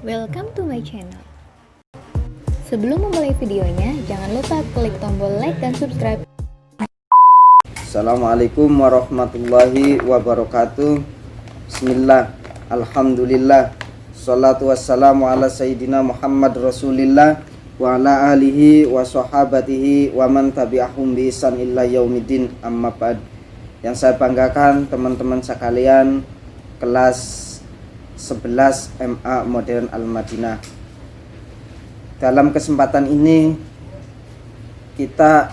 Welcome to my channel. Sebelum memulai videonya, jangan lupa klik tombol like dan subscribe. Assalamualaikum warahmatullahi wabarakatuh. Bismillah, alhamdulillah, salatu wassalamu ala sayyidina Muhammad Rasulillah wa ala alihi wa sahabatihi wa man tabi'ahum bi ihsan illa yaumiddin, amma ba'd. Yang saya banggakan teman-teman sekalian kelas 11 MA Modern Al-Madinah. Dalam kesempatan ini kita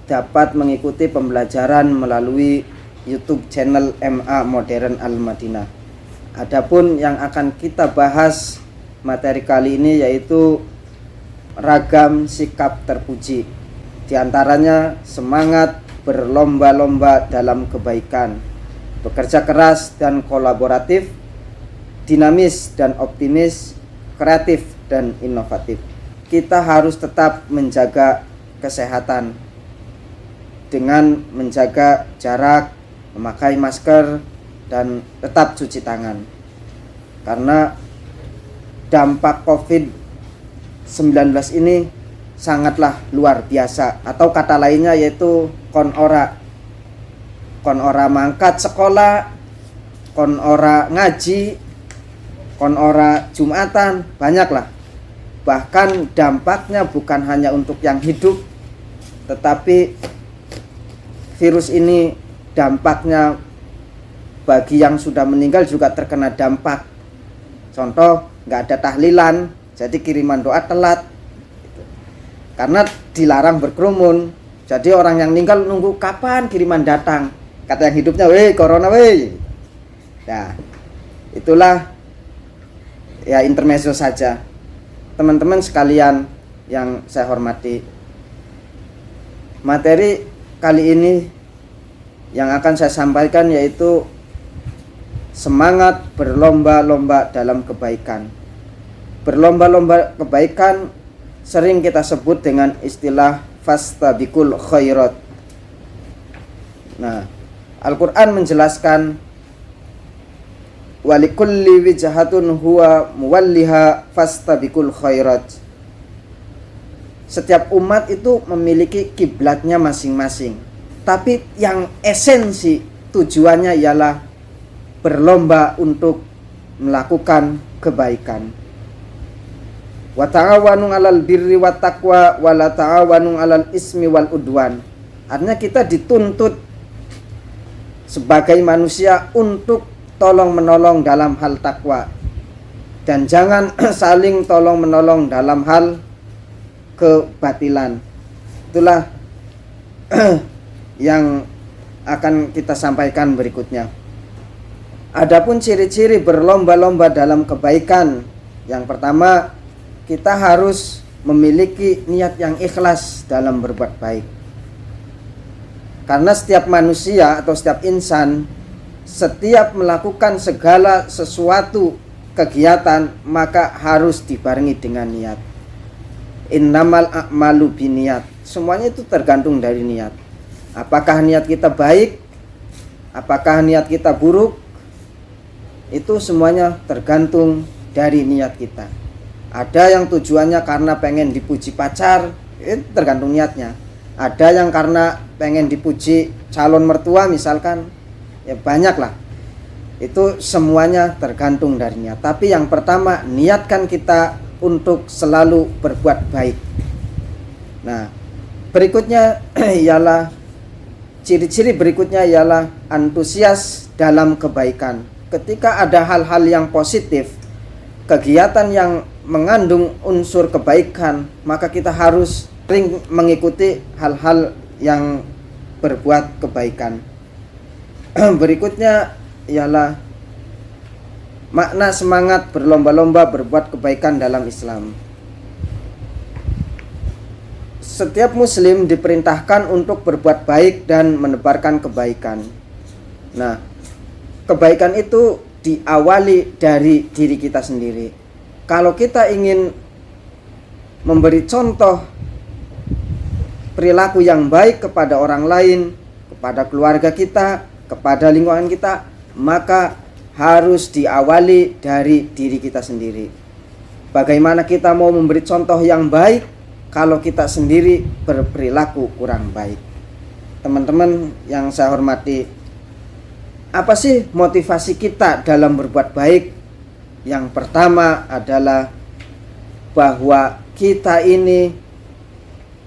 dapat mengikuti pembelajaran melalui YouTube channel MA Modern Al-Madinah. Adapun yang akan kita bahas materi kali ini yaitu ragam sikap terpuji. Di antaranya semangat berlomba-lomba dalam kebaikan, bekerja keras dan kolaboratif, dinamis dan optimis, kreatif dan inovatif. Kita harus tetap menjaga kesehatan dengan menjaga jarak, memakai masker, dan tetap cuci tangan. Karena dampak COVID-19 ini sangatlah luar biasa, atau kata lainnya yaitu kon ora mangkat sekolah, kon ora ngaji, kon ora Jumatan, banyaklah. Bahkan dampaknya bukan hanya untuk yang hidup, tetapi virus ini dampaknya bagi yang sudah meninggal juga terkena dampak. Contoh, nggak ada tahlilan, jadi kiriman doa telat. Karena dilarang berkerumun, jadi orang yang meninggal nunggu kapan kiriman datang. Kata yang hidupnya, weh corona weh. Nah, itulah ya intermezzo saja. Teman-teman sekalian yang saya hormati, materi kali ini yang akan saya sampaikan yaitu semangat berlomba-lomba dalam kebaikan. Berlomba-lomba kebaikan sering kita sebut dengan istilah fastabiqul khairat. Nah, Al-Quran menjelaskan walikulli wijhatun huwa muwalliha fastabiqul khairat. Setiap umat itu memiliki kiblatnya masing-masing, tapi yang esensi tujuannya ialah berlomba untuk melakukan kebaikan. Wa ta'awanu 'alal birri wat taqwa wa la ta'awanu 'alal ismi wal udwan. Artinya kita dituntut sebagai manusia untuk tolong menolong dalam hal takwa, dan jangan saling tolong menolong dalam hal kebatilan. Itulah yang akan kita sampaikan berikutnya. Adapun ciri-ciri berlomba-lomba dalam kebaikan, yang pertama, kita harus memiliki niat yang ikhlas dalam berbuat baik. Karena setiap manusia atau setiap insan, setiap melakukan segala sesuatu kegiatan maka harus dibarengi dengan niat. Innamal a'malu binniyat. Semuanya itu tergantung dari niat. Apakah niat kita baik? Apakah niat kita buruk? Itu semuanya tergantung dari niat kita. Ada yang tujuannya karena pengen dipuji pacar, itu tergantung niatnya. Ada yang karena pengen dipuji calon mertua misalkan, ya banyaklah. Itu semuanya tergantung dari niat. Tapi yang pertama, niatkan kita untuk selalu berbuat baik. Nah, berikutnya ialah ciri-ciri berikutnya ialah antusias dalam kebaikan. Ketika ada hal-hal yang positif, kegiatan yang mengandung unsur kebaikan, maka kita harus sering mengikuti hal-hal yang berbuat kebaikan. Berikutnya ialah makna semangat berlomba-lomba berbuat kebaikan dalam Islam. Setiap muslim diperintahkan untuk berbuat baik dan menebarkan kebaikan. Nah, kebaikan itu diawali dari diri kita sendiri. Kalau kita ingin memberi contoh perilaku yang baik kepada orang lain, kepada keluarga kita, kepada lingkungan kita, maka harus diawali dari diri kita sendiri. Bagaimana kita mau memberi contoh yang baik kalau kita sendiri berperilaku kurang baik? Teman-teman yang saya hormati, apa sih motivasi kita dalam berbuat baik? Yang pertama adalah bahwa kita ini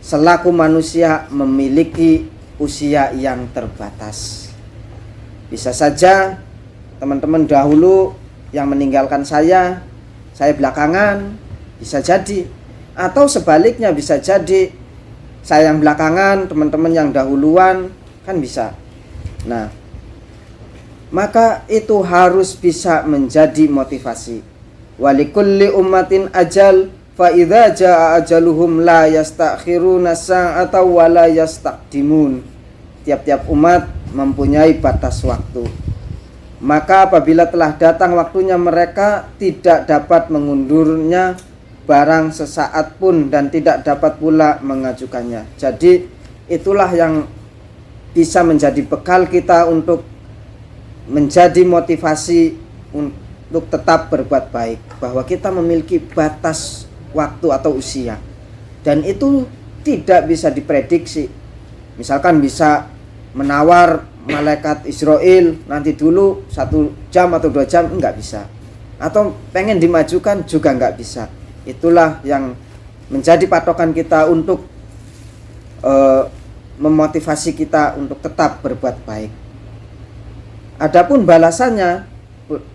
selaku manusia memiliki usia yang terbatas. Bisa saja teman-teman dahulu yang meninggalkan saya belakangan, bisa jadi. Atau sebaliknya bisa jadi saya yang belakangan, teman-teman yang dahuluan, kan bisa. Nah, maka itu harus bisa menjadi motivasi. Walikulli ummatin ajal, fa idza jaa ajaluhum la yastakhiruna sa'ata wa la yastaqdimun. Tiap-tiap umat mempunyai batas waktu. Maka apabila telah datang waktunya, mereka tidak dapat mengundurnya barang sesaat pun dan tidak dapat pula mengajukannya. Jadi itulah yang bisa menjadi bekal kita untuk menjadi motivasi untuk tetap berbuat baik, bahwa kita memiliki batas waktu atau usia, dan itu tidak bisa diprediksi. Misalkan bisa menawar malaikat Israel nanti dulu 1 jam atau 2 jam, enggak bisa. Atau pengen dimajukan juga enggak bisa. Itulah yang menjadi patokan kita untuk memotivasi kita untuk tetap berbuat baik. Adapun balasannya,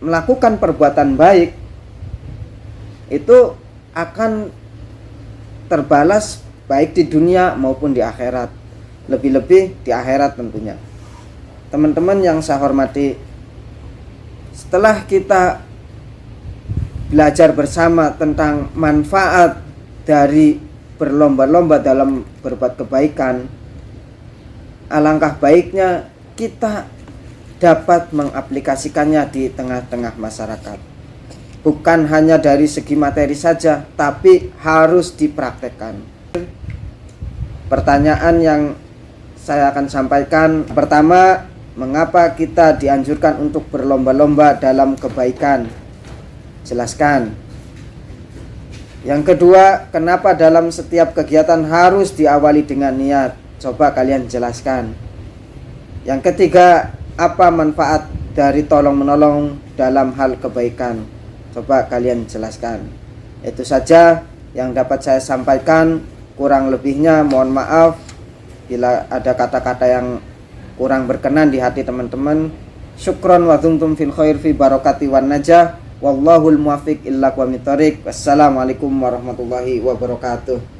melakukan perbuatan baik itu akan terbalas baik di dunia maupun di akhirat. Lebih-lebih di akhirat tentunya. Teman-teman yang saya hormati, setelah kita belajar bersama tentang manfaat dari berlomba-lomba dalam berbuat kebaikan, alangkah baiknya kita dapat mengaplikasikannya di tengah-tengah masyarakat. Bukan hanya dari segi materi saja, tapi harus dipraktekkan. Pertanyaan yang saya akan sampaikan, pertama, mengapa kita dianjurkan untuk berlomba-lomba dalam kebaikan? Jelaskan. Yang kedua, kenapa dalam setiap kegiatan harus diawali dengan niat? Coba kalian jelaskan. Yang ketiga, apa manfaat dari tolong-menolong dalam hal kebaikan? Coba kalian jelaskan. Itu saja yang dapat saya sampaikan. Kurang lebihnya mohon maaf bila ada kata-kata yang kurang berkenan di hati teman-teman. Syukron wa dumtum fil khair fi barakati wan najah. Wallahul muwaffiq illa aqwamit thoriq. Wassalamualaikum warahmatullahi wabarakatuh.